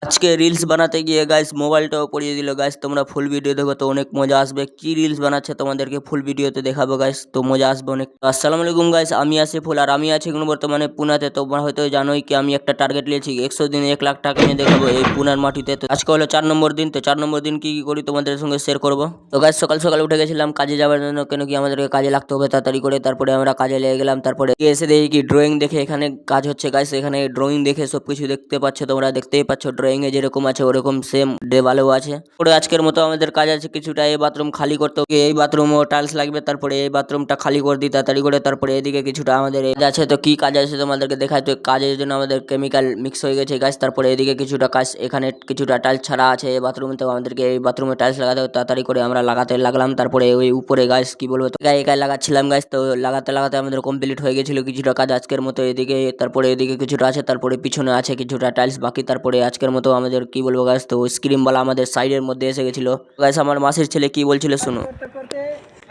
আজকে রিলস বানাতে গিয়ে গাইস মোবাইলটাও পড়িয়ে দিল গাইস। তোমরা ফুল ভিডিও দেখো তো অনেক মজা আসবে। কি রিলস বানাচ্ছে তোমাদেরকে ফুল ভিডিওতে দেখাবো গাইস, তো মজা আসবে অনেক। তো আসসালামু আলাইকুম গাইস, আমি আসিফুল আর আমি আছি এখন বর্তমানে পুনাতে। তোমরা হয়তো জানোই কি আমি একটা টার্গেট নিয়েছি 100 দিনে 1 লাখ টাকা আমি দেখাবো এই পুনার মাটিতে। তো আজকে হলো 4 নম্বর দিন। তো 4 নম্বর দিন কি কি করি তোমাদের সঙ্গে শেয়ার করবো। তো গাইস সকাল সকাল উঠে গেছিলাম কাজে যাওয়ার জন্য, কেন কি আমাদেরকে কাজে লাগতে হবে তাড়াতাড়ি করে। তারপরে আমরা কাজে লেগে গেলাম। তারপরে এসে দেখি কি ড্রয়িং দেখে এখানে কাজ হচ্ছে গাইস। এখানে ড্রয়িং দেখে সবকিছু দেখতে পাচ্ছ, তোমরা দেখতেই পাচ্ছ ড্রয়িং এ যেরকম আছে ওরকম সেম দেওয়ালেও আছে। পরে আজকের মতো আমাদের কাজ আছে কিছুটা এই বাথরুম খালি করতে হবে, এই বাথরুমও টাইলস লাগবে। তারপরে এই বাথরুমটা খালি করে দিই তাড়াতাড়ি করে। তারপরে এদিকে কিছুটা আমাদের কাজ আছে, তো কি কাজ আছে তোমাদেরকে দেখাই। তো কাজের জন্য আমাদের কেমিক্যাল মিক্স হয়ে গেছে গাছ। তারপরে এদিকে কিছুটা কাজ, এখানে কিছুটা টাইলস ছাড়া আছে এই বাথরুমে, তো আমাদেরকে এই বাথরুমে টাইলস লাগাতে হবে। তাড়াতাড়ি করে আমরা লাগাতে লাগলাম। তারপরে ওই উপরে গাছ কি বলবো, তো গায়ে গায়ে লাগাচ্ছিলাম গাছ। তো লাগাতে লাগাতে আমাদের কমপ্লিট হয়ে গেছিল কিছুটা কাজ আজকের মতো এদিকে। তারপরে এদিকে কিছুটা আছে, তারপরে পিছনে আছে কিছুটা টাইলস বাকি। তারপরে আজকের মতো আমাদের কি বলবো গাছ, তো স্ক্রিমওয়ালা আমাদের সাইডের মধ্যে এসে গেছিল গাছ। আমার মাসির ছেলে কি বলছিল শুনো। করতে করতে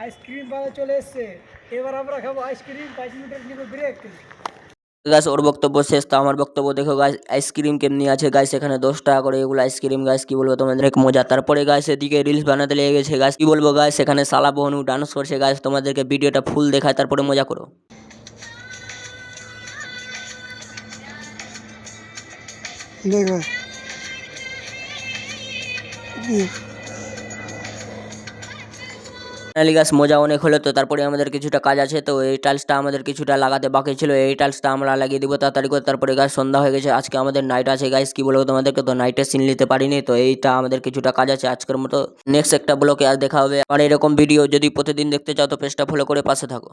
আইসক্রিম পাওয়া চলে এসছে। এবার আমরা খাবো আইসক্রিম, 5 মিনিটের নিব ব্রেক। গাছ ওর বক্তব্য শেষ, তো আমার বক্তব্য দেখো গাছ। আইসক্রিম কেমনি আছে গাছ, এখানে 10 টাকা করে এগুলো আইসক্রিম গাছ, কি বলবো তোমাদের এক মজা। তারপরে গাছ এদিকে রিলস বানাতে লেগে গেছে গাছ, কি বলবো গাছ। এখানে সালা বহনু ডান্স করছে গাছ, তোমাদেরকে ভিডিওটা ফুল দেখায় তারপরে মজা করো। দেখবে ফাইনালি গাছ মজা অনেক হলো। তো তারপরে আমাদের কিছুটা কাজ আছে, তো এই টাইলসটা আমাদের কিছুটা লাগাতে বাকি ছিল, এই টাইলসটা আমরা লাগিয়ে দিব তাড়াতাড়ি করে। তারপরে গাছ সন্ধ্যা হয়ে গেছে, আজকে আমাদের নাইট আছে গাইস, কি বলবো তোমাদেরকে। তো নাইটে সিন নিতে পারিনি, তো এইটা আমাদের কিছুটা কাজ আছে আজকের মতো। নেক্সট একটা ব্লকে আর দেখা হবে। আর এরকম ভিডিও যদি প্রতিদিন দেখতে চাও তো পেজটা ফলো করে পাশে থাকো।